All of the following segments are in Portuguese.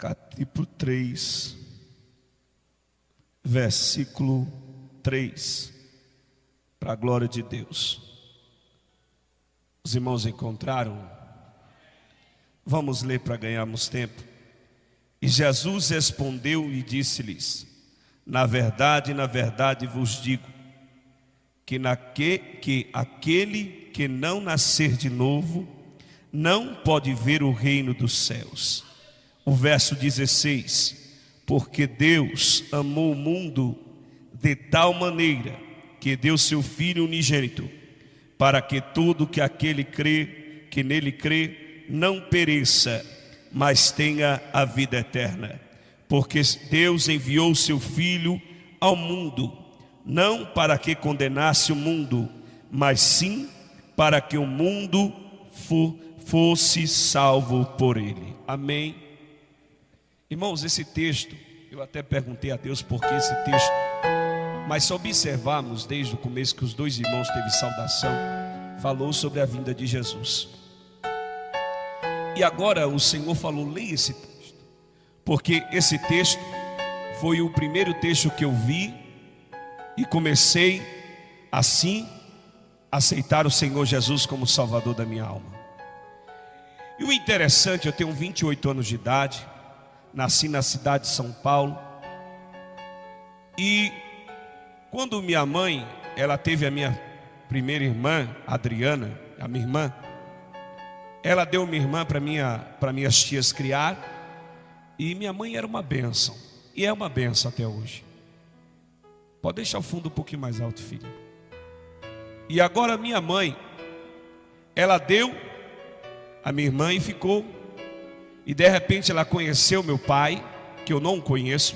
capítulo 3, versículo 3, para a glória de Deus. Os irmãos encontraram? Vamos ler para ganharmos tempo. E Jesus respondeu e disse-lhes: na verdade vos digo, que aquele que não nascer de novo, não pode ver o reino dos céus. O verso 16: porque Deus amou o mundo de tal maneira, que deu seu Filho unigênito, para que todo que nele crê, não pereça, mas tenha a vida eterna. Porque Deus enviou o seu Filho ao mundo, não para que condenasse o mundo, mas sim para que o mundo fosse salvo por ele. Amém? Irmãos, esse texto, eu até perguntei a Deus por que esse texto, mas se observarmos desde o começo que os dois irmãos teve saudação, falou sobre a vinda de Jesus. E agora o Senhor falou: leia esse texto, porque esse texto foi o primeiro texto que eu vi e comecei assim a aceitar o Senhor Jesus como Salvador da minha alma. E o interessante, eu tenho 28 anos de idade, nasci na cidade de São Paulo, e quando minha mãe, ela teve a minha primeira irmã, Adriana, a minha irmã, ela deu minha irmã para minhas tias criar, e minha mãe era uma bênção, e é uma bênção até hoje. Pode deixar o fundo um pouquinho mais alto, filha. E agora minha mãe, ela deu a minha irmã e ficou, e de repente ela conheceu meu pai, que eu não conheço,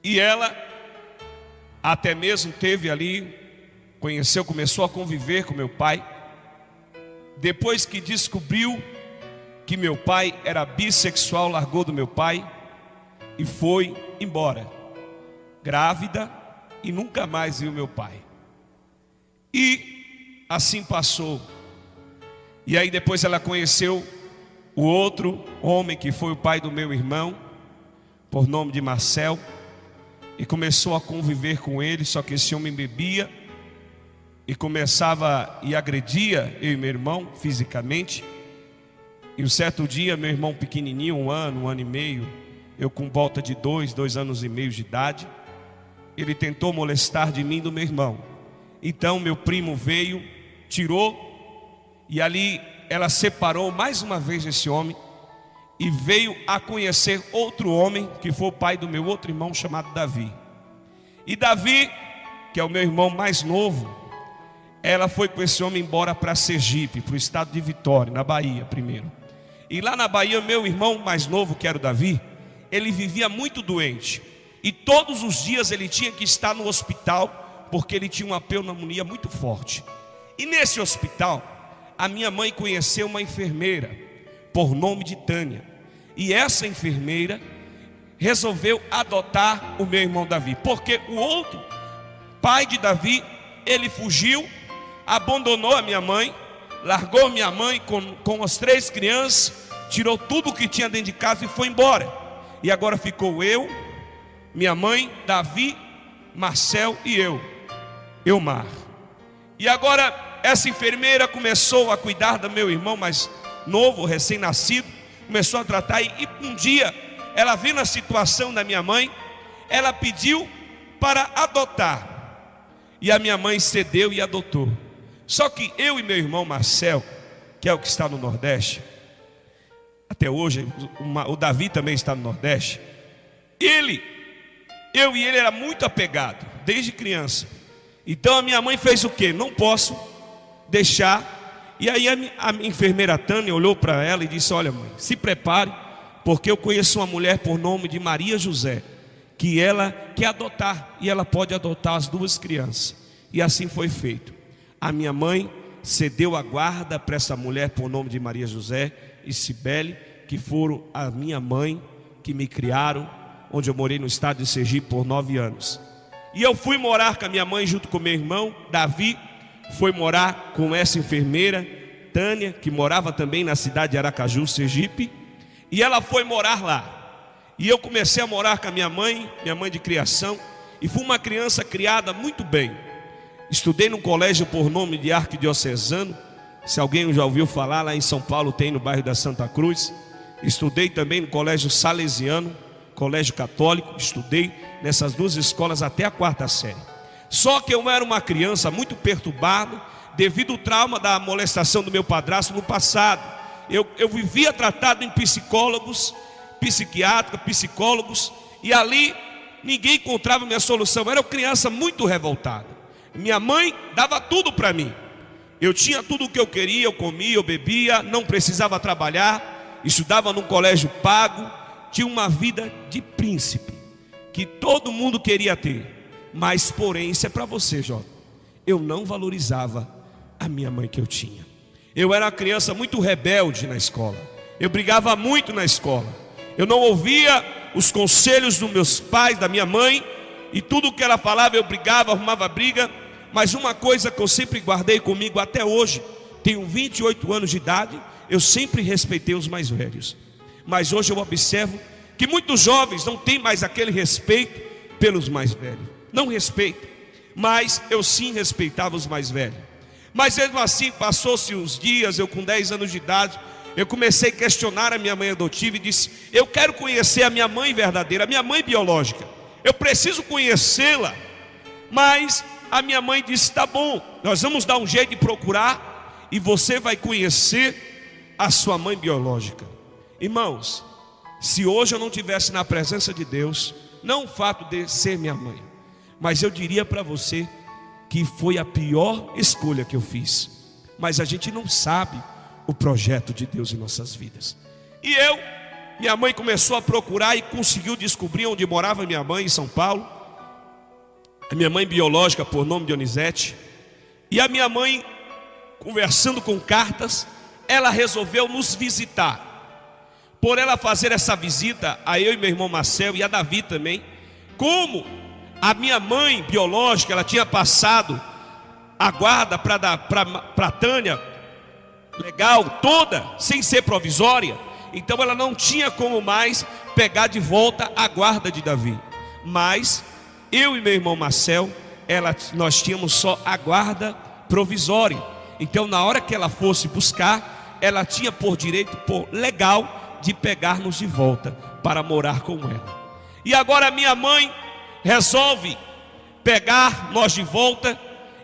e ela até mesmo teve ali, conheceu, começou a conviver com meu pai. Depois que descobriu que meu pai era bissexual, largou do meu pai e foi embora, grávida, e nunca mais viu meu pai. E assim passou. E aí depois ela conheceu o outro homem que foi o pai do meu irmão, por nome de Marcel, e começou a conviver com ele. Só que esse homem bebia e começava e agredia eu e meu irmão fisicamente. E um certo dia, meu irmão pequenininho, um ano e meio, eu com volta de 2 anos e meio de idade, ele tentou molestar de mim e do meu irmão. Então meu primo veio, tirou, e ali ela separou mais uma vez esse homem e veio a conhecer outro homem, que foi o pai do meu outro irmão, chamado Davi. E Davi, que é o meu irmão mais novo, ela foi com esse homem embora para Sergipe, para o estado de Vitória, na Bahia primeiro. E lá na Bahia, meu irmão mais novo, que era o Davi, ele vivia muito doente, e todos os dias ele tinha que estar no hospital, porque ele tinha uma pneumonia muito forte. E nesse hospital, a minha mãe conheceu uma enfermeira, por nome de Tânia, e essa enfermeira resolveu adotar o meu irmão Davi, porque o outro pai de Davi, ele fugiu, abandonou a minha mãe, largou minha mãe com as 3 crianças, tirou tudo que tinha dentro de casa e foi embora. E agora ficou eu, minha mãe, Davi, Marcel e Elmar. E agora essa enfermeira começou a cuidar do meu irmão mais novo, recém-nascido, começou a tratar, e um dia ela viu a situação da minha mãe, ela pediu para adotar, e a minha mãe cedeu e adotou. Só que eu e meu irmão Marcel, que é o que está no Nordeste, até hoje, o Davi também está no Nordeste, eu e ele era muito apegado, desde criança. Então a minha mãe fez o quê? Não posso deixar. E aí a enfermeira Tânia olhou para ela e disse: olha, mãe, se prepare, porque eu conheço uma mulher por nome de Maria José, que ela quer adotar, e ela pode adotar as 2 crianças. E assim foi feito. A minha mãe cedeu a guarda para essa mulher por nome de Maria José e Cibele, que foram a minha mãe, que me criaram, onde eu morei no estado de Sergipe por 9 anos. E eu fui morar com a minha mãe junto com meu irmão Davi, foi morar com essa enfermeira Tânia, que morava também na cidade de Aracaju, Sergipe, e ela foi morar lá. E eu comecei a morar com a minha mãe de criação, e fui uma criança criada muito bem. Estudei num colégio por nome de Arquidiocesano, se alguém já ouviu falar, lá em São Paulo tem, no bairro da Santa Cruz. Estudei também no colégio Salesiano, colégio católico, estudei nessas duas escolas até a 4ª série. Só que eu era uma criança muito perturbada, devido ao trauma da molestação do meu padrasto no passado. Eu vivia tratado em psicólogos, psicólogos, e ali ninguém encontrava minha solução. Eu era uma criança muito revoltada. Minha mãe dava tudo para mim. Eu tinha tudo o que eu queria, eu comia, eu bebia, não precisava trabalhar, estudava num colégio pago, tinha uma vida de príncipe, que todo mundo queria ter. Mas porém, isso é para você, Jota, eu não valorizava a minha mãe que eu tinha. Eu era uma criança muito rebelde na escola, eu brigava muito na escola, eu não ouvia os conselhos dos meus pais, da minha mãe, e tudo que ela falava eu brigava, arrumava briga. Mas uma coisa que eu sempre guardei comigo até hoje, tenho 28 anos de idade, eu sempre respeitei os mais velhos. Mas hoje eu observo que muitos jovens não têm mais aquele respeito pelos mais velhos. Não respeito, mas eu sim respeitava os mais velhos. Mas mesmo assim, passou-se uns dias, eu com 10 anos de idade, eu comecei a questionar a minha mãe adotiva e disse: eu quero conhecer a minha mãe verdadeira, a minha mãe biológica, eu preciso conhecê-la. Mas a minha mãe disse: tá bom, nós vamos dar um jeito de procurar, e você vai conhecer a sua mãe biológica. Irmãos, se hoje eu não estivesse na presença de Deus, não o fato de ser minha mãe, mas eu diria para você que foi a pior escolha que eu fiz. Mas a gente não sabe o projeto de Deus em nossas vidas. E minha mãe começou a procurar e conseguiu descobrir onde morava minha mãe, em São Paulo. A minha mãe biológica, por nome Dionizete. E a minha mãe, conversando com cartas, ela resolveu nos visitar. Por ela fazer essa visita a eu e meu irmão Marcel e a Davi também, como a minha mãe biológica, ela tinha passado a guarda para Tânia, legal, toda, sem ser provisória, então ela não tinha como mais pegar de volta a guarda de Davi. Mas eu e meu irmão Marcel, nós tínhamos só a guarda provisória. Então na hora que ela fosse buscar, ela tinha por direito, por legal, de pegar-nos de volta para morar com ela. E agora a minha mãe resolve pegar nós de volta,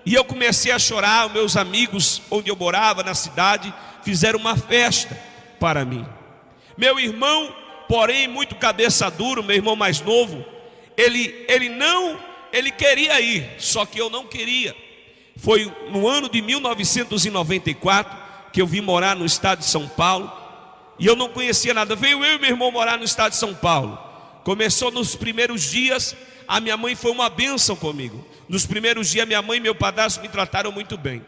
e eu comecei a chorar. Meus amigos onde eu morava na cidade fizeram uma festa para mim. Meu irmão, porém muito cabeça dura, meu irmão mais novo, ele queria ir, só que eu não queria. Foi no ano de 1994 que eu vim morar no estado de São Paulo, e eu não conhecia nada. Veio eu e meu irmão morar no estado de São Paulo. Começou nos primeiros dias, a minha mãe foi uma bênção comigo. Nos primeiros dias minha mãe e meu padrasto me trataram muito bem.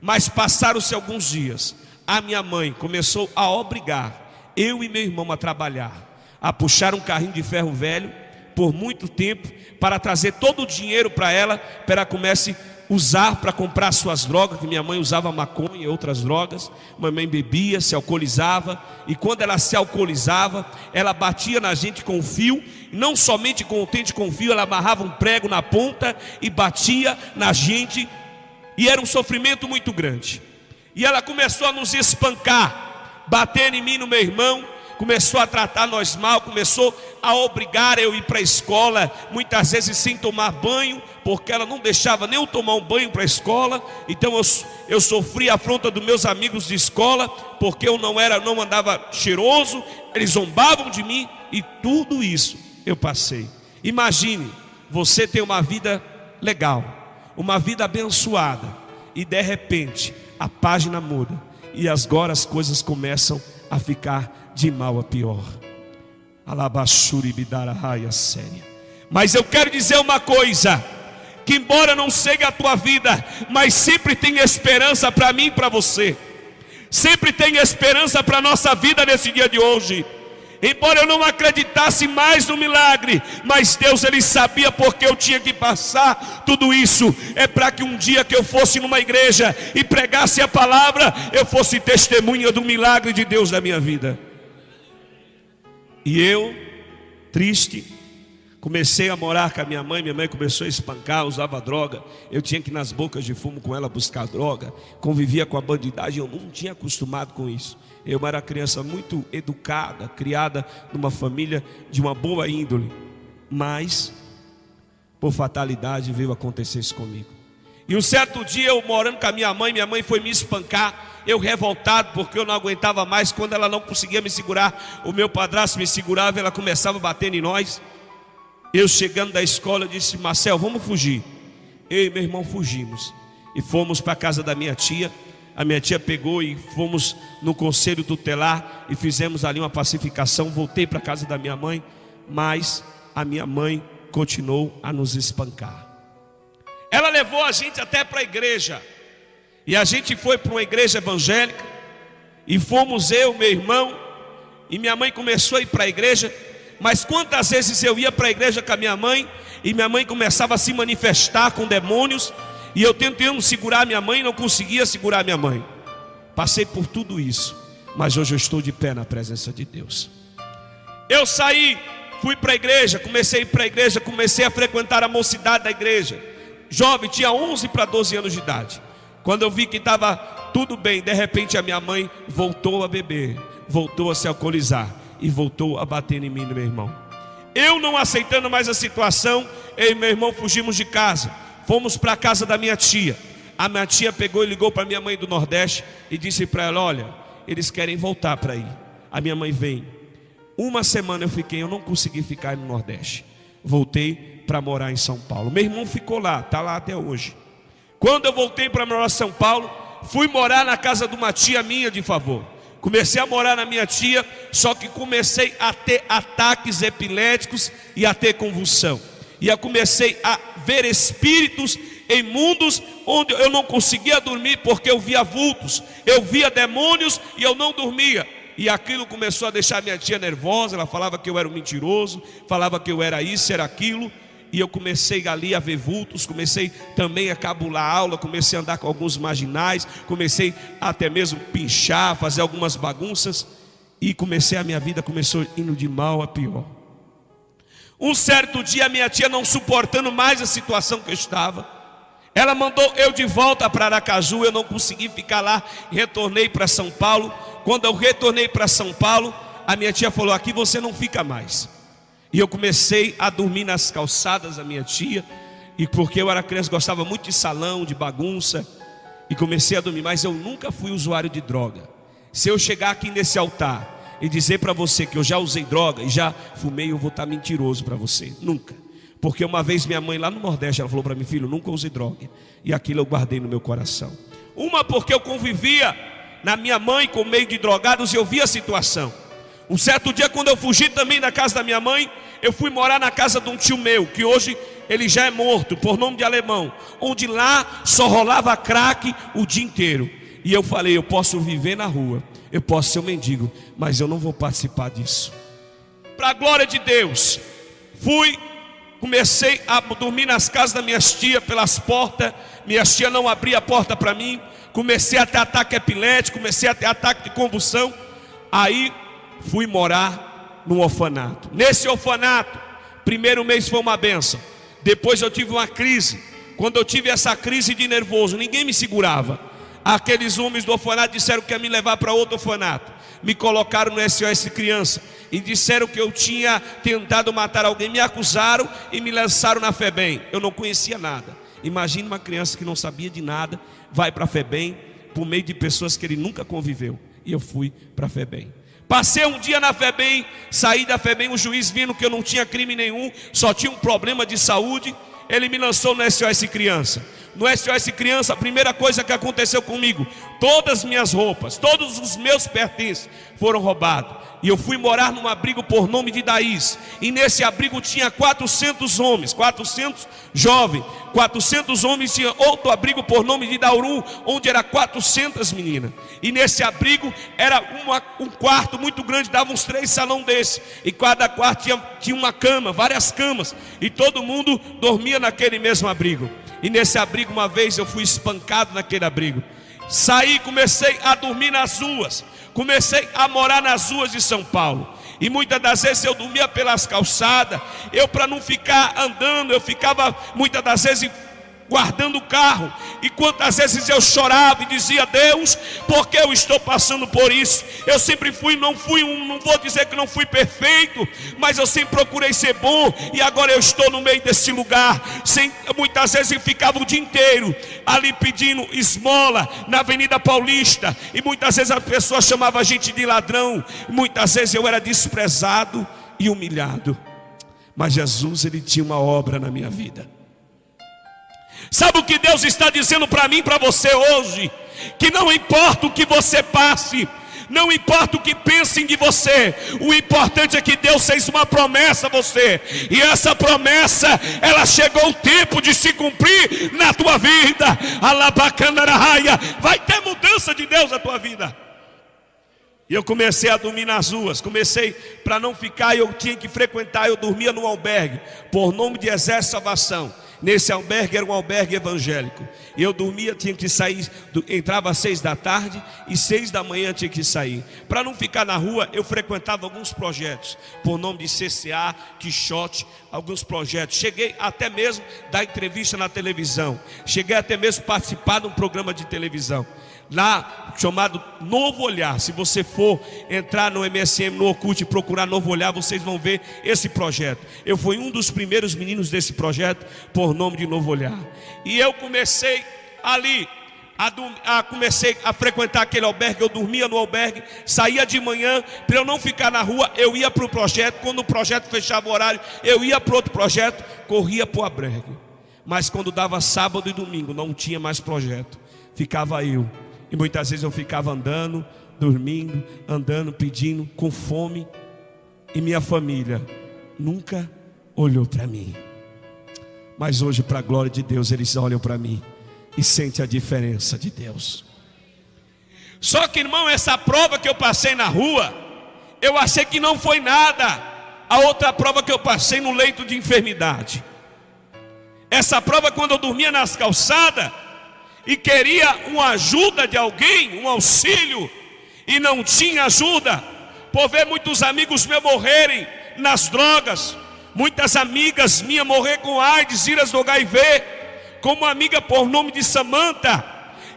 Mas passaram-se alguns dias, a minha mãe começou a obrigar eu e meu irmão a trabalhar, a puxar um carrinho de ferro velho por muito tempo, para trazer todo o dinheiro para ela comece a usar para comprar suas drogas, que minha mãe usava maconha e outras drogas. Mamãe bebia, se alcoolizava, e quando ela se alcoolizava, ela batia na gente com fio, não somente contente com fio, ela amarrava um prego na ponta e batia na gente, e era um sofrimento muito grande. E ela começou a nos espancar, bater em mim e no meu irmão, começou a tratar nós mal, começou a obrigar eu a ir para a escola, muitas vezes sem tomar banho, porque ela não deixava nem eu tomar um banho para a escola. Então eu sofri a afronta dos meus amigos de escola, porque eu não andava cheiroso, eles zombavam de mim, e tudo isso eu passei. Imagine, você tem uma vida legal, uma vida abençoada, e de repente a página muda, e agora as coisas começam a ficar de mal a pior. Mas eu quero dizer uma coisa, que embora não seja a tua vida, mas sempre tem esperança para mim e para você. Sempre tem esperança para a nossa vida nesse dia de hoje. Embora eu não acreditasse mais no milagre, mas Deus, Ele sabia porque eu tinha que passar tudo isso. É para que um dia que eu fosse numa igreja e pregasse a palavra, eu fosse testemunha do milagre de Deus na minha vida. E eu triste. Comecei a morar com a minha mãe começou a espancar, usava droga. Eu tinha que ir nas bocas de fumo com ela buscar droga. Convivia com a bandidagem, eu não tinha acostumado com isso. Eu era criança muito educada, criada numa família de uma boa índole. Mas, por fatalidade, veio acontecer isso comigo. E um certo dia eu morando com a minha mãe foi me espancar. Eu revoltado porque eu não aguentava mais. Quando ela não conseguia me segurar, o meu padrasto me segurava e ela começava a bater em nós. Eu chegando da escola, eu disse: Marcel, vamos fugir. Eu e meu irmão fugimos e fomos para a casa da minha tia. A minha tia pegou e fomos no conselho tutelar e fizemos ali uma pacificação. Voltei para a casa da minha mãe, mas a minha mãe continuou a nos espancar. Ela levou a gente até para a igreja, e a gente foi para uma igreja evangélica, e fomos eu, meu irmão, e minha mãe começou a ir para a igreja. Mas quantas vezes eu ia para a igreja com a minha mãe, e minha mãe começava a se manifestar com demônios, e eu tentando segurar minha mãe, não conseguia segurar minha mãe. Passei por tudo isso, mas hoje eu estou de pé na presença de Deus. Eu saí, fui para a igreja, comecei a ir para a igreja, comecei a frequentar a mocidade da igreja. Jovem, tinha 11 para 12 anos de idade. Quando eu vi que estava tudo bem, de repente a minha mãe voltou a beber, voltou a se alcoolizar e voltou a bater em mim e no meu irmão. Eu não aceitando mais a situação, eu e meu irmão fugimos de casa. Fomos para a casa da minha tia. A minha tia pegou e ligou para minha mãe do Nordeste e disse para ela: olha, eles querem voltar para aí. A minha mãe vem. Uma semana eu fiquei, eu não consegui ficar no Nordeste. Voltei para morar em São Paulo. Meu irmão ficou lá, está lá até hoje. Quando eu voltei para morar em São Paulo, fui morar na casa de uma tia minha de favor. Comecei a morar na minha tia, só que comecei a ter ataques epiléticos e a ter convulsão. E eu comecei a ver espíritos em mundos onde eu não conseguia dormir, porque eu via vultos, eu via demônios e eu não dormia. E aquilo começou a deixar minha tia nervosa. Ela falava que eu era um mentiroso, falava que eu era isso, era aquilo. E eu comecei ali a ver vultos, comecei também a cabular aula, comecei a andar com alguns marginais, comecei até mesmo pinchar, fazer algumas bagunças, e a minha vida começou indo de mal a pior. Um certo dia a minha tia, não suportando mais a situação que eu estava, ela mandou eu de volta para Aracaju. Eu não consegui ficar lá, retornei para São Paulo. Quando eu retornei para São Paulo, a minha tia falou: aqui você não fica mais. E eu comecei a dormir nas calçadas da minha tia, e porque eu era criança, gostava muito de salão, de bagunça, e comecei a dormir. Mas eu nunca fui usuário de droga. Se eu chegar aqui nesse altar e dizer para você que eu já usei droga e já fumei, eu vou estar mentiroso para você. Nunca. Porque uma vez minha mãe lá no Nordeste, ela falou para mim: filho, nunca usei droga. E aquilo eu guardei no meu coração. Uma, porque eu convivia na minha mãe com meio de drogados, e eu via a situação. Um certo dia, quando eu fugi também da casa da minha mãe, eu fui morar na casa de um tio meu, que hoje ele já é morto, por nome de Alemão, onde lá só rolava crack o dia inteiro. E eu falei: eu posso viver na rua, eu posso ser um mendigo, mas eu não vou participar disso. Para a glória de Deus, comecei a dormir nas casas das minhas tias, pelas portas. Minhas tias não abriam a porta para mim. Comecei a ter ataque epilético, comecei a ter ataque de convulsão. Aí fui morar num orfanato. Nesse orfanato, primeiro mês foi uma bênção. Depois eu tive uma crise. Quando eu tive essa crise de nervoso, ninguém me segurava. Aqueles homens do orfanato disseram que ia me levar para outro orfanato. Me colocaram no SOS Criança e disseram que eu tinha tentado matar alguém. Me acusaram e me lançaram na FEBEM. Eu não conhecia nada. Imagine uma criança que não sabia de nada, vai para a FEBEM por meio de pessoas que ele nunca conviveu. E eu fui para a FEBEM. Passei um dia na FEBEM, saí da FEBEM, o juiz vendo que eu não tinha crime nenhum, só tinha um problema de saúde, ele me lançou no SOS Criança. No SOS Criança, a primeira coisa que aconteceu comigo, todas as minhas roupas, todos os meus pertences foram roubados. E eu fui morar num abrigo por nome de Daís. E nesse abrigo tinha 400 homens, 400 jovens. 400 homens. Tinha outro abrigo por nome de Dauru, onde era 400 meninas. E nesse abrigo era um quarto muito grande, dava uns 3 salões desses. E cada quarto tinha uma cama, várias camas. E todo mundo dormia naquele mesmo abrigo. E nesse abrigo, uma vez eu fui espancado naquele abrigo. Saí, comecei a dormir nas ruas. Comecei a morar nas ruas de São Paulo. E muitas das vezes eu dormia pelas calçadas. Eu, para não ficar andando, eu ficava muitas das vezes guardando o carro. E quantas vezes eu chorava e dizia: Deus, por que eu estou passando por isso? Eu sempre fui, não vou dizer que não fui perfeito, mas eu sempre procurei ser bom. E agora eu estou no meio desse lugar. Muitas vezes eu ficava o dia inteiro ali pedindo esmola na Avenida Paulista. E muitas vezes as pessoas chamavam a gente de ladrão. Muitas vezes eu era desprezado e humilhado. Mas Jesus, Ele tinha uma obra na minha vida. Sabe o que Deus está dizendo para mim e para você hoje? Que não importa o que você passe, não importa o que pensem de você, o importante é que Deus fez uma promessa a você. E essa promessa, ela chegou o tempo de se cumprir na tua vida. Alabacandarahaya, vai ter mudança de Deus na tua vida. E eu comecei a dormir nas ruas. Comecei, para não ficar, eu tinha que frequentar. Eu dormia num albergue, por nome de Exército Salvação. Nesse albergue era um albergue evangélico. E eu dormia, tinha que sair, entrava às 6 da tarde e 6 da manhã tinha que sair. Para não ficar na rua, eu frequentava alguns projetos, por nome de CCA, Quixote, alguns projetos. Cheguei até mesmo dar entrevista na televisão. Cheguei até mesmo participar de um programa de televisão lá chamado Novo Olhar. Se você for entrar no MSM, no Ocult e procurar Novo Olhar, vocês vão ver esse projeto. Eu fui um dos primeiros meninos desse projeto, por nome de Novo Olhar. E eu comecei ali comecei a frequentar aquele albergue. Eu dormia no albergue, saía de manhã. Para eu não ficar na rua, eu ia para o projeto. Quando o projeto fechava o horário, eu ia para outro projeto, corria para o albergue. Mas quando dava sábado e domingo, não tinha mais projeto, ficava eu. E muitas vezes eu ficava andando, dormindo, andando, pedindo, com fome. E minha família nunca olhou para mim. Mas hoje, para a glória de Deus, eles olham para mim e sentem a diferença de Deus. Só que, irmão, essa prova que eu passei na rua, eu achei que não foi nada. A outra prova que eu passei no leito de enfermidade. Essa prova, quando eu dormia nas calçadas e queria uma ajuda de alguém, um auxílio, e não tinha ajuda, por ver muitos amigos meus morrerem nas drogas, muitas amigas minhas morrer com AIDS, vírus do HIV, como uma amiga por nome de Samanta,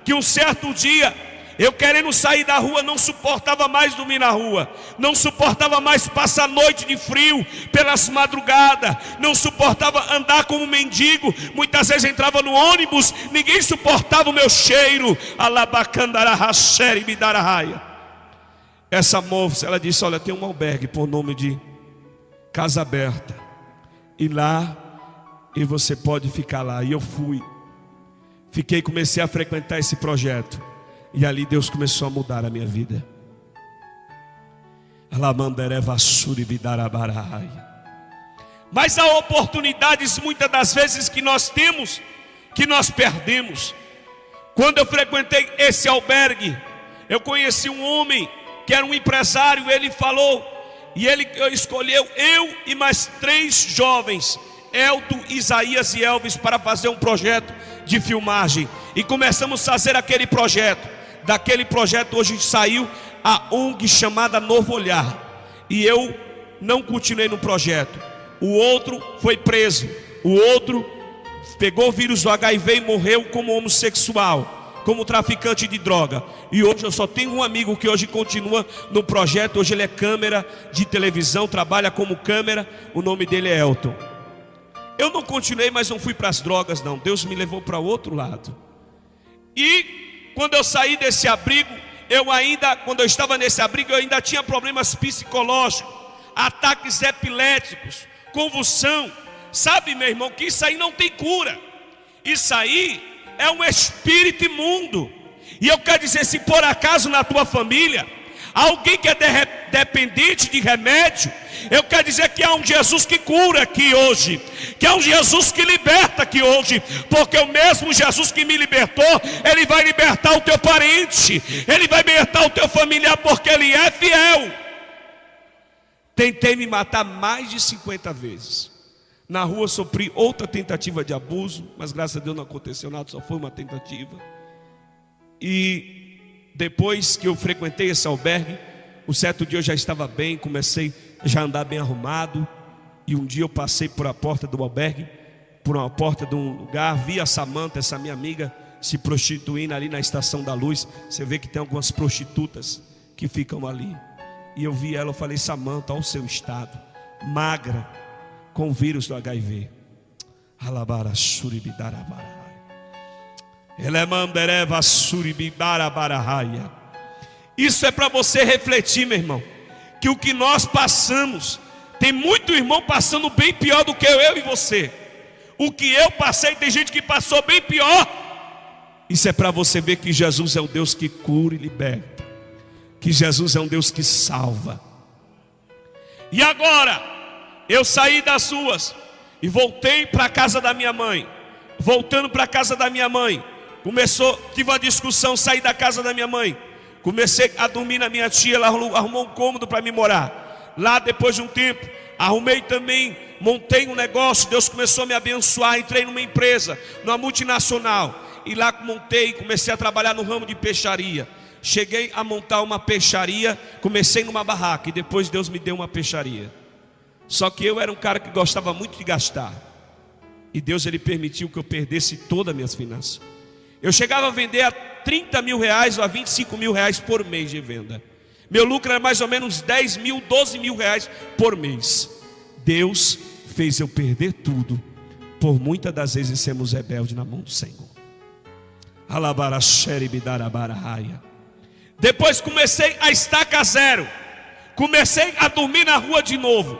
que um certo dia, eu querendo sair da rua, não suportava mais dormir na rua, não suportava mais passar noite de frio pelas madrugadas, não suportava andar como mendigo. Muitas vezes entrava no ônibus, ninguém suportava o meu cheiro. Essa moça, ela disse: olha, tem um albergue por nome de Casa Aberta, e lá, e você pode ficar lá. E eu fui, comecei a frequentar esse projeto. E ali Deus começou a mudar a minha vida. Mas há oportunidades muitas das vezes que nós temos, que nós perdemos. Quando eu frequentei esse albergue, eu conheci um homem que era um empresário. Ele falou, e ele escolheu eu e mais 3 jovens, Elton, Isaías e Elvis, para fazer um projeto de filmagem. E começamos a fazer aquele projeto. Daquele projeto hoje saiu a ONG chamada Novo Olhar. E eu não continuei no projeto. O outro foi preso. O outro pegou o vírus do HIV e morreu como homossexual, como traficante de droga. E hoje eu só tenho um amigo que hoje continua no projeto. Hoje ele é câmera de televisão, trabalha como câmera. O nome dele é Elton. Eu não continuei, mas não fui para as drogas não. Deus me levou para o outro lado. E quando eu saí desse abrigo, quando eu estava nesse abrigo, eu ainda tinha problemas psicológicos, ataques epiléticos, convulsão. Sabe, meu irmão, que isso aí não tem cura. Isso aí é um espírito imundo. E eu quero dizer, se por acaso na tua família alguém que é dependente de remédio, eu quero dizer que há um Jesus que cura aqui hoje, que há um Jesus que liberta aqui hoje, porque o mesmo Jesus que me libertou, Ele vai libertar o teu parente, Ele vai libertar o teu familiar, porque Ele é fiel. Tentei me matar mais de 50 vezes. Na rua sofri outra tentativa de abuso, mas graças a Deus não aconteceu nada, só foi uma tentativa. E depois que eu frequentei esse albergue, um certo dia eu já estava bem, comecei já andar bem arrumado. E um dia eu passei por a porta do albergue, por uma porta de um lugar, vi a Samanta, essa minha amiga, se prostituindo ali na Estação da Luz. Você vê que tem algumas prostitutas que ficam ali. E eu vi ela, eu falei: Samanta, olha o seu estado, magra, com o vírus do HIV. Isso é para você refletir, meu irmão, que o que nós passamos, tem muito irmão passando bem pior do que eu e você. O que eu passei, tem gente que passou bem pior. Isso é para você ver que Jesus é um Deus que cura e liberta, que Jesus é um Deus que salva. E agora, eu saí das ruas e voltei para a casa da minha mãe. Voltando para a casa da minha mãe, tive uma discussão, saí da casa da minha mãe, comecei a dormir na minha tia. Ela arrumou um cômodo para me morar. Lá, depois de um tempo, arrumei também, montei um negócio. Deus começou a me abençoar. Entrei numa empresa, numa multinacional, e lá montei, comecei a trabalhar no ramo de peixaria. Cheguei a montar uma peixaria, comecei numa barraca, e depois Deus me deu uma peixaria. Só que eu era um cara que gostava muito de gastar, e Deus, ele permitiu que eu perdesse todas as minhas finanças. Eu chegava a vender a 30 mil reais ou a 25 mil reais por mês de venda. Meu lucro era mais ou menos 10 mil, 12 mil reais por mês. Deus fez eu perder tudo, por muitas das vezes sermos rebeldes na mão do Senhor. Depois comecei a estaca zero, comecei a dormir na rua de novo,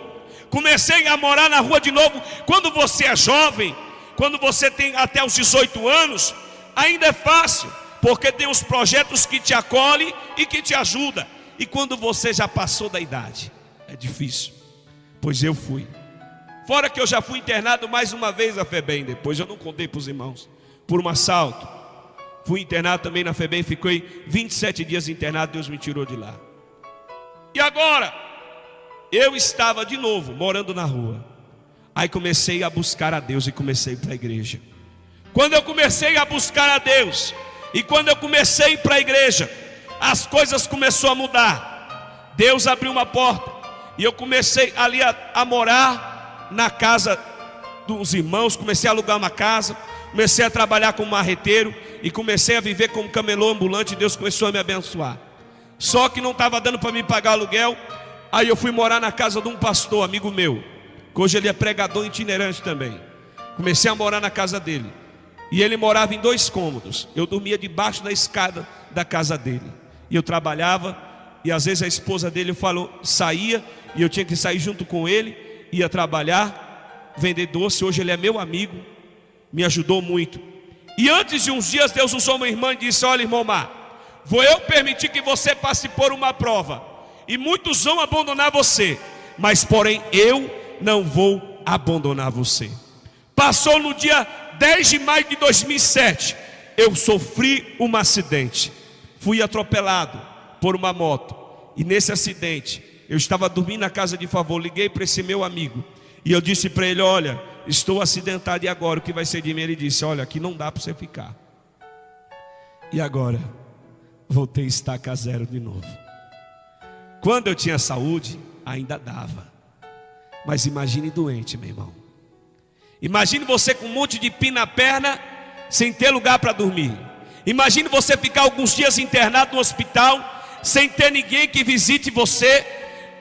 comecei a morar na rua de novo. Quando você é jovem, quando você tem até os 18 anos, ainda é fácil, porque tem os projetos que te acolhem e que te ajudam. E quando você já passou da idade, é difícil. Pois eu fui. Fora que eu já fui internado mais uma vez na FEBEM. Depois eu não contei para os irmãos, por um assalto. Fui internado também na FEBEM, fiquei 27 dias internado, Deus me tirou de lá. E agora, eu estava de novo morando na rua. Aí comecei a buscar a Deus e comecei para a igreja. Quando eu comecei a buscar a Deus, e quando eu comecei para a igreja, as coisas começaram a mudar. Deus abriu uma porta, e eu comecei ali a morar na casa dos irmãos. Comecei a alugar uma casa, comecei a trabalhar como marreteiro, e comecei a viver como camelô ambulante. Deus começou a me abençoar. Só que não estava dando para me pagar aluguel. Aí eu fui morar na casa de um pastor, amigo meu, que hoje ele é pregador itinerante também. Comecei a morar na casa dele, e ele morava em 2 cômodos. Eu dormia debaixo da escada da casa dele, e eu trabalhava. E às vezes a esposa dele saía, e eu tinha que sair junto com ele. Ia trabalhar, vender doce. Hoje ele é meu amigo, me ajudou muito. E antes de uns dias, Deus usou uma irmã e disse: olha, irmão Mar, vou eu permitir que você passe por uma prova, e muitos vão abandonar você, mas porém eu não vou abandonar você. Passou no dia 10 de maio de 2007, eu sofri um acidente. Fui atropelado por uma moto, e nesse acidente eu estava dormindo na casa de favor. Liguei para esse meu amigo, e eu disse para ele: olha, estou acidentado, e agora o que vai ser de mim? Ele disse: olha, aqui não dá para você ficar. E agora voltei a estaca zero de novo. Quando eu tinha saúde, ainda dava. Mas imagine doente, meu irmão. Imagine você com um monte de pino na perna, sem ter lugar para dormir. Imagine você ficar alguns dias internado no hospital, sem ter ninguém que visite você.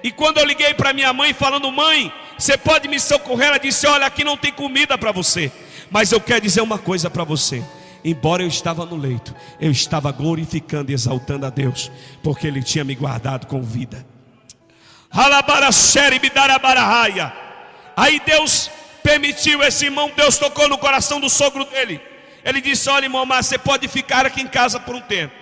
E quando eu liguei para minha mãe falando: mãe, você pode me socorrer? Ela disse: olha, aqui não tem comida para você. Mas eu quero dizer uma coisa para você: embora eu estava no leito, eu estava glorificando e exaltando a Deus, porque Ele tinha me guardado com vida. Aí Deus permitiu, esse irmão, Deus tocou no coração do sogro dele. Ele disse: olha, irmão Mar, você pode ficar aqui em casa por um tempo.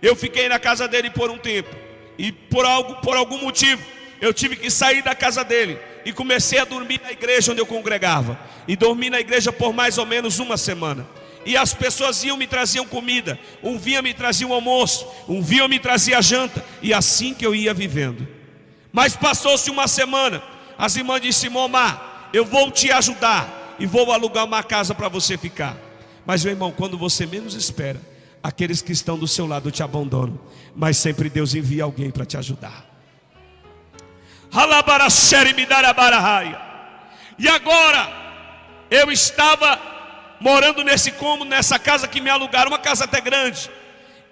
Eu fiquei na casa dele por um tempo, e por algum motivo eu tive que sair da casa dele, e comecei a dormir na igreja onde eu congregava. E dormi na igreja por mais ou menos uma semana. E as pessoas iam, me traziam comida. Um vinha, me trazia um almoço. Um vinha, me trazia janta. E assim que eu ia vivendo. Mas passou-se uma semana. As irmãs disseram: Mar, eu vou te ajudar, e vou alugar uma casa para você ficar. Mas meu irmão, quando você menos espera, aqueles que estão do seu lado te abandonam. Mas sempre Deus envia alguém para te ajudar. E agora, eu estava morando nesse cômodo, nessa casa que me alugaram, uma casa até grande.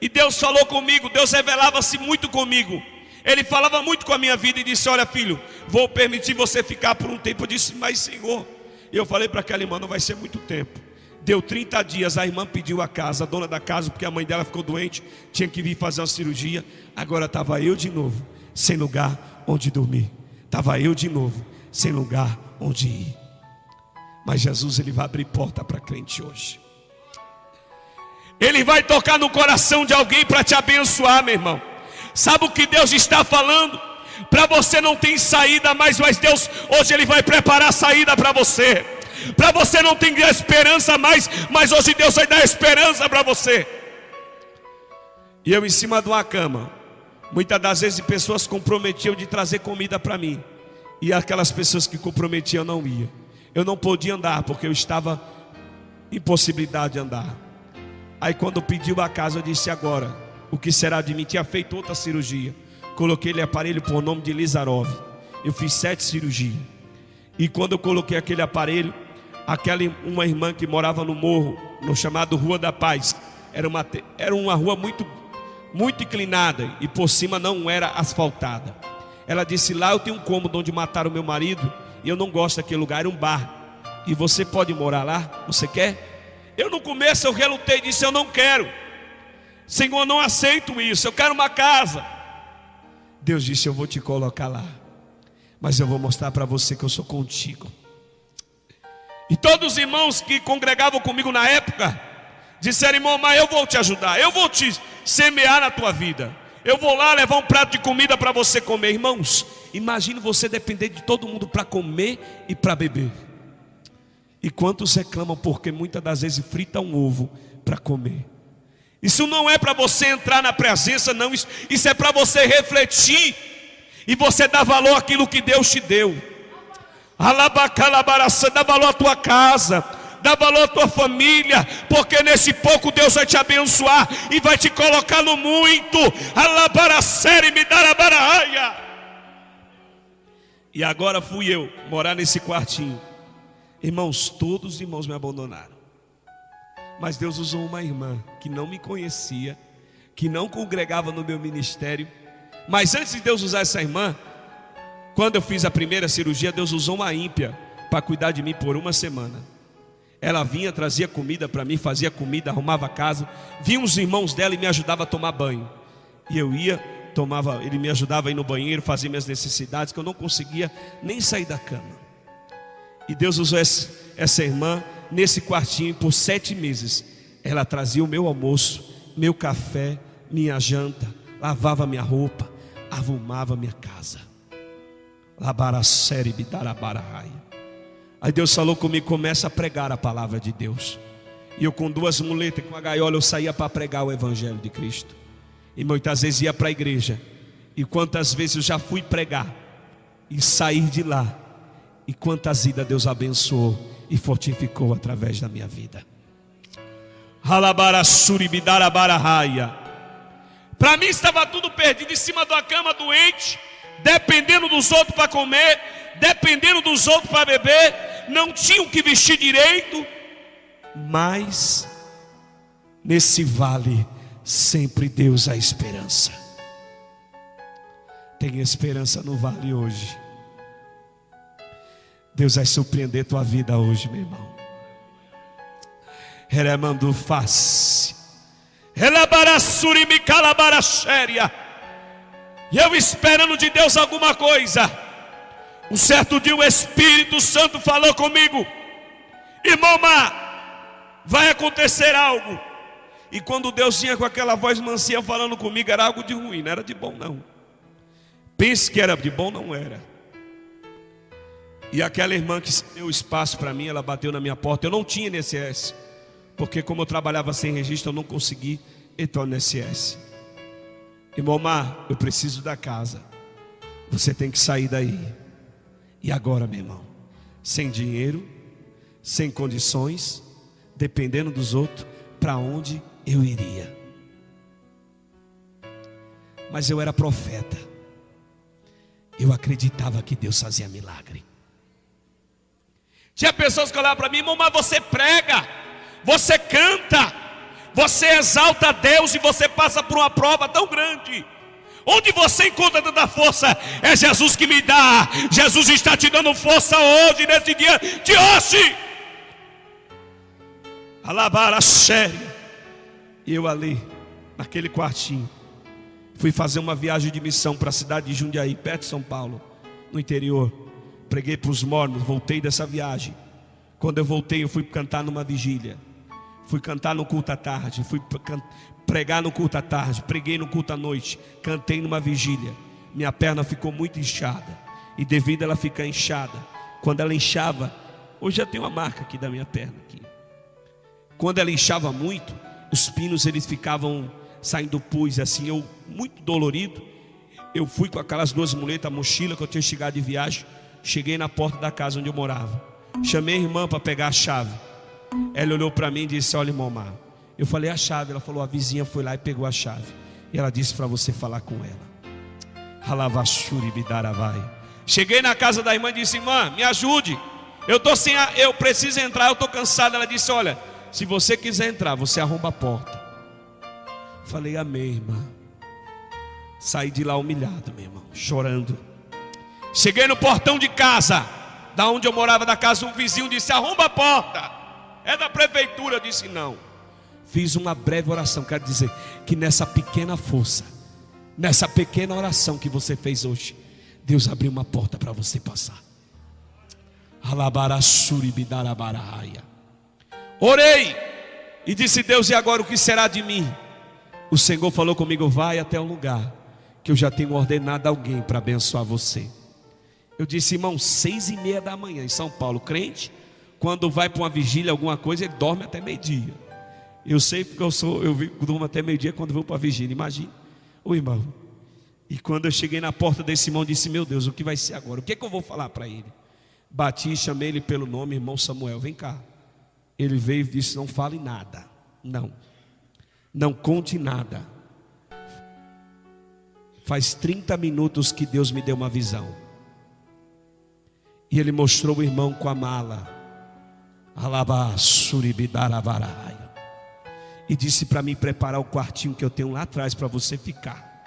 E Deus falou comigo, Deus revelava-se muito comigo. Ele falava muito com a minha vida e disse: olha filho, vou permitir você ficar por um tempo. Eu disse: mas Senhor. E eu falei para aquela irmã: não vai ser muito tempo. Deu 30 dias, a irmã pediu a casa, a dona da casa, porque a mãe dela ficou doente, tinha que vir fazer uma cirurgia. Agora estava eu de novo, sem lugar onde dormir. Estava eu de novo, sem lugar onde ir. Mas Jesus, Ele vai abrir porta para crente hoje. Ele vai tocar no coração de alguém para te abençoar, meu irmão. Sabe o que Deus está falando? Para você não tem saída mais, mas Deus hoje Ele vai preparar a saída para você. Para você não tem esperança mais, mas hoje Deus vai dar esperança para você. E eu em cima de uma cama, muitas das vezes pessoas comprometiam de trazer comida para mim, e aquelas pessoas que comprometiam não iam. Eu não podia andar porque eu estava impossibilidade de andar. Aí quando pediu a casa, eu disse: agora, o que será de mim? Tinha feito outra cirurgia. Coloquei aquele aparelho por nome de Lizarov. Eu fiz 7 cirurgias. E quando eu coloquei aquele aparelho, uma irmã que morava no morro, no chamado Rua da Paz, era uma rua muito inclinada, e por cima não era asfaltada. Ela disse: lá eu tenho um cômodo onde mataram meu marido, e eu não gosto daquele lugar, era um bar, e você pode morar lá, você quer? Eu no começo eu relutei, disse: eu não quero, Senhor, eu não aceito isso, eu quero uma casa. Deus disse: eu vou te colocar lá, mas eu vou mostrar para você que eu sou contigo. E todos os irmãos que congregavam comigo na época disseram: irmão, mas eu vou te ajudar, eu vou te semear na tua vida, eu vou lá levar um prato de comida para você comer. Irmãos, imagine você depender de todo mundo para comer e para beber. E quantos reclamam porque muitas das vezes fritam um ovo para comer? Isso não é para você entrar na presença, não. Isso é para você refletir e você dar valor àquilo que Deus te deu. Dá valor à tua casa, dá valor à tua família, porque nesse pouco Deus vai te abençoar e vai te colocar no muito. E agora fui eu morar nesse quartinho. Irmãos, todos os irmãos me abandonaram, mas Deus usou uma irmã que não me conhecia, que não congregava no meu ministério. Mas antes de Deus usar essa irmã, quando eu fiz a primeira cirurgia, Deus usou uma ímpia para cuidar de mim por uma semana. Ela vinha, trazia comida para mim, fazia comida, arrumava a casa. Vinham os irmãos dela e me ajudava a tomar banho. E eu ia, ele me ajudava a ir no banheiro, fazer minhas necessidades, que eu não conseguia nem sair da cama. E Deus usou essa irmã nesse quartinho por 7 meses. Ela trazia o meu almoço, meu café, minha janta, lavava minha roupa, arrumava minha casa. Aí Deus falou comigo: começa a pregar a palavra de Deus. E eu com 2 muletas, com a gaiola, eu saía para pregar o Evangelho de Cristo. E muitas vezes ia para a igreja. E quantas vezes eu já fui pregar e sair de lá, e quantas vidas Deus abençoou e fortificou através da minha vida. Para mim estava tudo perdido, em cima da cama, doente, dependendo dos outros para comer, dependendo dos outros para beber, não tinha o que vestir direito. Mas nesse vale sempre Deus há esperança. Tem esperança no vale hoje. Deus vai surpreender tua vida hoje, meu irmão. Reremandu face. Relabarassuri calabaraxéria. E eu esperando de Deus alguma coisa. Um certo dia o Espírito Santo falou comigo: irmão Mar, vai acontecer algo. E quando Deus vinha com aquela voz mansinha falando comigo, era algo de ruim, não era de bom não. Pense que era de bom, não era. E aquela irmã que deu espaço para mim, ela bateu na minha porta. Eu não tinha INSS, porque como eu trabalhava sem registro, eu não consegui entrar no INSS. Irmão Mar, eu preciso da casa, você tem que sair daí. E agora, meu irmão, sem dinheiro, sem condições, dependendo dos outros, para onde eu iria? Mas eu era profeta. eu acreditava que Deus fazia milagre. Tinha pessoas que olhavam para mim: irmão, mas você prega, você canta, você exalta a Deus e você passa por uma prova tão grande. Onde você encontra tanta força? É Jesus que me dá. Jesus está te dando força hoje, nesse dia de hoje. Alabar a séria. E eu ali, naquele quartinho, fui fazer uma viagem de missão para a cidade de Jundiaí, perto de São Paulo, no interior. Preguei para os mormons, voltei dessa viagem. Quando eu voltei, eu fui cantar numa vigília. Fui cantar no culto à tarde, fui pregar no culto à tarde, preguei no culto à noite, cantei numa vigília. Minha perna ficou muito inchada, e devido a ela ficar inchada, quando ela inchava, hoje já tem uma marca aqui da minha perna aqui. Quando ela inchava muito, os pinos eles ficavam saindo pus, assim, eu muito dolorido. Eu fui com aquelas duas muletas, a mochila que eu tinha chegado de viagem. Cheguei na porta da casa onde eu morava, chamei a irmã para pegar a chave. Ela olhou para mim e disse: olha, irmão Mar. Eu falei: a chave. Ela falou: a vizinha foi lá e pegou a chave. E ela disse para você falar com ela. Cheguei na casa da irmã e disse: irmã, me ajude, eu preciso entrar, eu estou cansado. Ela disse: olha, se você quiser entrar, você arromba a porta. Falei: amém, irmã. Saí de lá humilhado, meu irmão, chorando. Cheguei no portão de casa, da onde eu morava, da casa, um vizinho disse: arromba a porta, é da prefeitura. Eu disse: não. Fiz uma breve oração. Quero dizer que nessa pequena força, nessa pequena oração que você fez hoje, Deus abriu uma porta para você passar. Orei e disse: Deus, e agora o que será de mim? O Senhor falou comigo: vai até um lugar que eu já tenho ordenado alguém para abençoar você. Eu disse: irmão, 6:30 da manhã em São Paulo, crente, quando vai para uma vigília, alguma coisa, ele dorme até meio-dia. Eu sei porque eu durmo até meio-dia quando vou para a vigília, imagina o irmão. E quando eu cheguei na porta desse irmão, disse: meu Deus, o que vai ser agora? O que é que eu vou falar para ele? Bati e chamei ele pelo nome: irmão Samuel, vem cá. Ele veio e disse: não fale nada, não conte nada. Faz 30 minutos que Deus me deu uma visão. E ele mostrou o irmão com a mala. E disse para mim preparar o quartinho que eu tenho lá atrás para você ficar.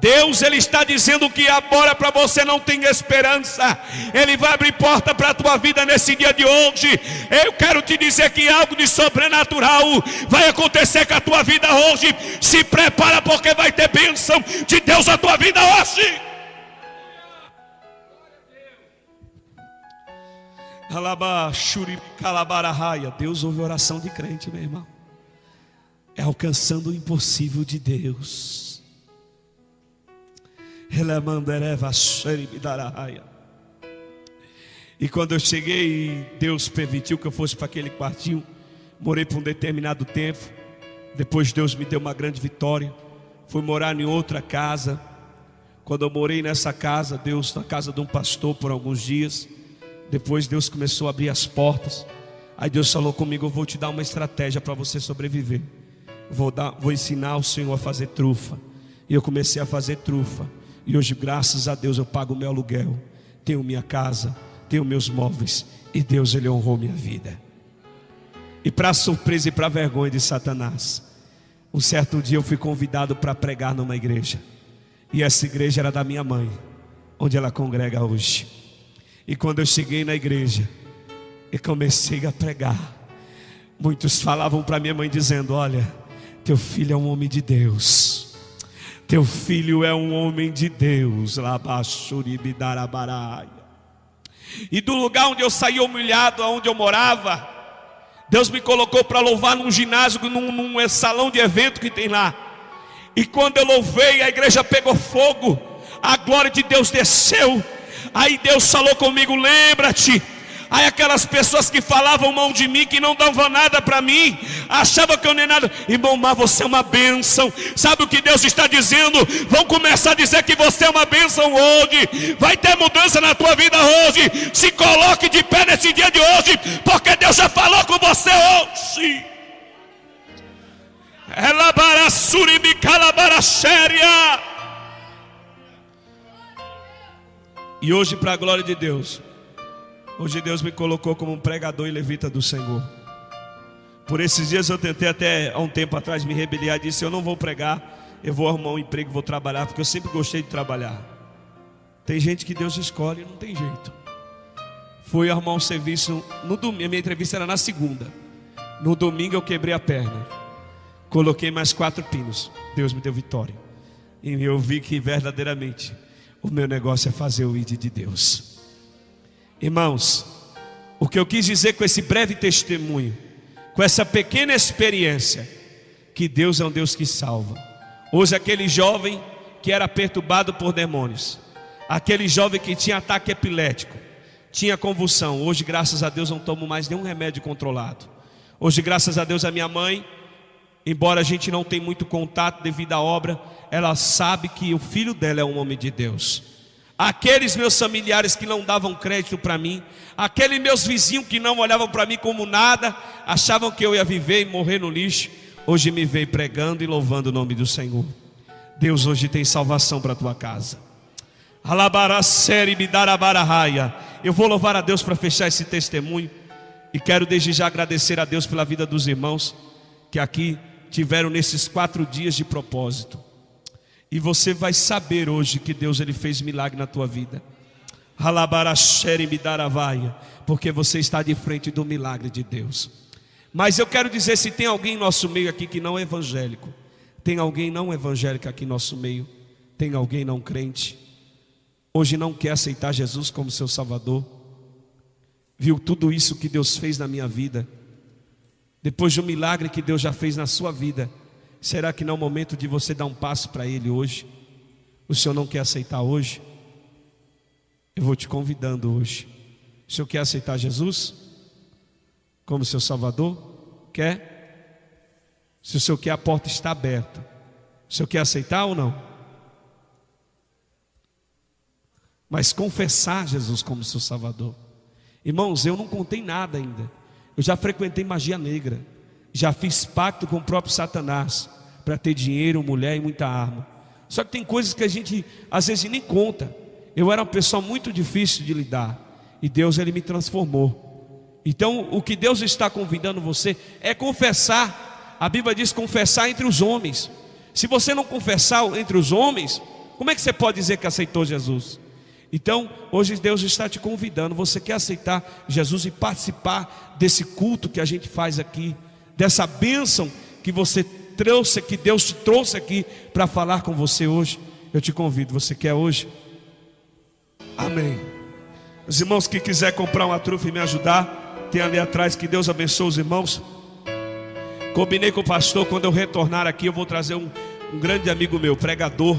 Deus, Ele está dizendo que agora para você não tem esperança. Ele vai abrir porta para a tua vida nesse dia de hoje. Eu quero te dizer que algo de sobrenatural vai acontecer com a tua vida hoje. Se prepara, porque vai ter bênção de Deus na tua vida hoje. Deus ouve a oração de crente, meu irmão. É alcançando o impossível de Deus. E quando eu cheguei, Deus permitiu que eu fosse para aquele quartinho. Morei por um determinado tempo. Depois Deus me deu uma grande vitória. Fui morar em outra casa. Quando eu morei nessa casa, Deus, na casa de um pastor por alguns dias. Depois Deus começou a abrir as portas. Aí Deus falou comigo: eu vou te dar uma estratégia para você sobreviver. Vou ensinar o Senhor a fazer trufa. E eu comecei a fazer trufa. E hoje, graças a Deus, eu pago o meu aluguel, tenho minha casa, tenho meus móveis. E Deus, Ele honrou minha vida. E para surpresa e para vergonha de Satanás, um certo dia eu fui convidado para pregar numa igreja. E essa igreja era da minha mãe, onde ela congrega hoje. E quando eu cheguei na igreja e comecei a pregar, muitos falavam para minha mãe dizendo: olha, teu filho é um homem de Deus. Teu filho é um homem de Deus. E do lugar onde eu saí humilhado, onde eu morava, Deus me colocou para louvar num ginásio, num salão de evento que tem lá. E quando eu louvei, a igreja pegou fogo, a glória de Deus desceu. Aí Deus falou comigo: lembra-te. Aí aquelas pessoas que falavam mal de mim, que não davam nada para mim, achavam que eu nem nada. Irmão, mas você é uma bênção. Sabe o que Deus está dizendo? Vão começar a dizer que você é uma bênção hoje. Vai ter mudança na tua vida hoje. Se coloque de pé nesse dia de hoje, porque Deus já falou com você hoje. E hoje, para a glória de Deus, hoje Deus me colocou como um pregador e levita do Senhor. Por esses dias eu tentei até há um tempo atrás me rebeliar e disse: eu não vou pregar, eu vou arrumar um emprego, vou trabalhar, porque eu sempre gostei de trabalhar. Tem gente que Deus escolhe e não tem jeito. Fui arrumar um serviço no domingo, a minha entrevista era na segunda. No domingo eu quebrei a perna, coloquei mais 4 pinos, Deus me deu vitória. E eu vi que verdadeiramente o meu negócio é fazer o ID de Deus. Irmãos, o que eu quis dizer com esse breve testemunho, com essa pequena experiência, que Deus é um Deus que salva. Hoje aquele jovem que era perturbado por demônios, aquele jovem que tinha ataque epilético, tinha convulsão, hoje graças a Deus não tomo mais nenhum remédio controlado. Hoje graças a Deus a minha mãe, embora a gente não tenha muito contato devido à obra, ela sabe que o filho dela é um homem de Deus. Aqueles meus familiares que não davam crédito para mim, aqueles meus vizinhos que não olhavam para mim como nada, achavam que eu ia viver e morrer no lixo, hoje me veio pregando e louvando o nome do Senhor. Deus hoje tem salvação para a tua casa. Eu vou louvar a Deus para fechar esse testemunho, e quero desde já agradecer a Deus pela vida dos irmãos que aqui tiveram nesses 4 dias de propósito. E você vai saber hoje que Deus ele fez milagre na tua vida. Porque você está de frente do milagre de Deus. Mas eu quero dizer, se tem alguém em nosso meio aqui que não é evangélico, tem alguém não evangélico aqui em nosso meio, tem alguém não crente, hoje não quer aceitar Jesus como seu Salvador, viu tudo isso que Deus fez na minha vida, depois de um milagre que Deus já fez na sua vida, será que não é o momento de você dar um passo para Ele hoje? O Senhor não quer aceitar hoje? Eu vou te convidando hoje. O Senhor quer aceitar Jesus como seu Salvador? Quer? Se o Senhor quer, a porta está aberta. O Senhor quer aceitar ou não? Mas confessar Jesus como seu Salvador. Irmãos, eu não contei nada ainda. Eu já frequentei magia negra, já fiz pacto com o próprio Satanás para ter dinheiro, mulher e muita arma. Só que tem coisas que a gente às vezes nem conta. Eu era uma pessoa muito difícil de lidar, e Deus ele me transformou. Então o que Deus está convidando você é confessar. A Bíblia diz confessar entre os homens. Se você não confessar entre os homens, como é que você pode dizer que aceitou Jesus? Então hoje Deus está te convidando. Você quer aceitar Jesus e participar desse culto que a gente faz aqui, dessa bênção que você trouxe, que Deus te trouxe aqui para falar com você hoje? Eu te convido. Você quer hoje? Amém. Os irmãos que quiser comprar uma trufa e me ajudar, tem ali atrás. Que Deus abençoe os irmãos. Combinei com o pastor, quando eu retornar aqui eu vou trazer um grande amigo meu, pregador.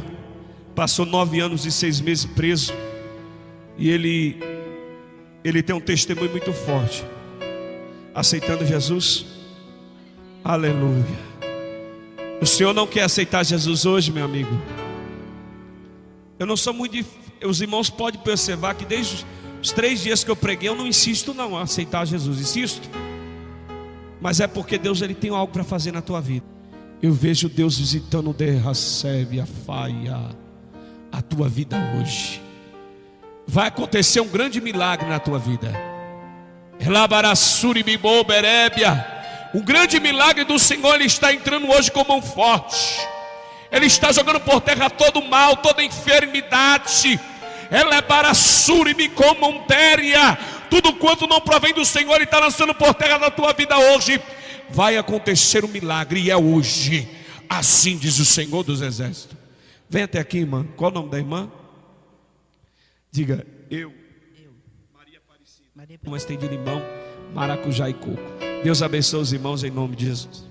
Passou 9 anos e 6 meses preso, e ele tem um testemunho muito forte, aceitando Jesus. Aleluia. O Senhor não quer aceitar Jesus hoje, meu amigo? Eu não sou muito os irmãos podem observar que desde os 3 dias que eu preguei, eu não insisto não a aceitar Jesus. Insisto, mas é porque Deus ele tem algo para fazer na tua vida. Eu vejo Deus visitando a tua vida hoje. Vai acontecer um grande milagre na tua vida. Um grande milagre do Senhor. Ele está entrando hoje com mão forte. Ele está jogando por terra todo o mal, toda enfermidade. Tudo quanto não provém do Senhor, Ele está lançando por terra na tua vida hoje. Vai acontecer um milagre, e é hoje. Assim diz o Senhor dos Exércitos. Vem até aqui, irmã. Qual o nome da irmã? Diga, eu. Maria Aparecida. Mas tem de limão, maracujá e coco. Deus abençoe os irmãos em nome de Jesus.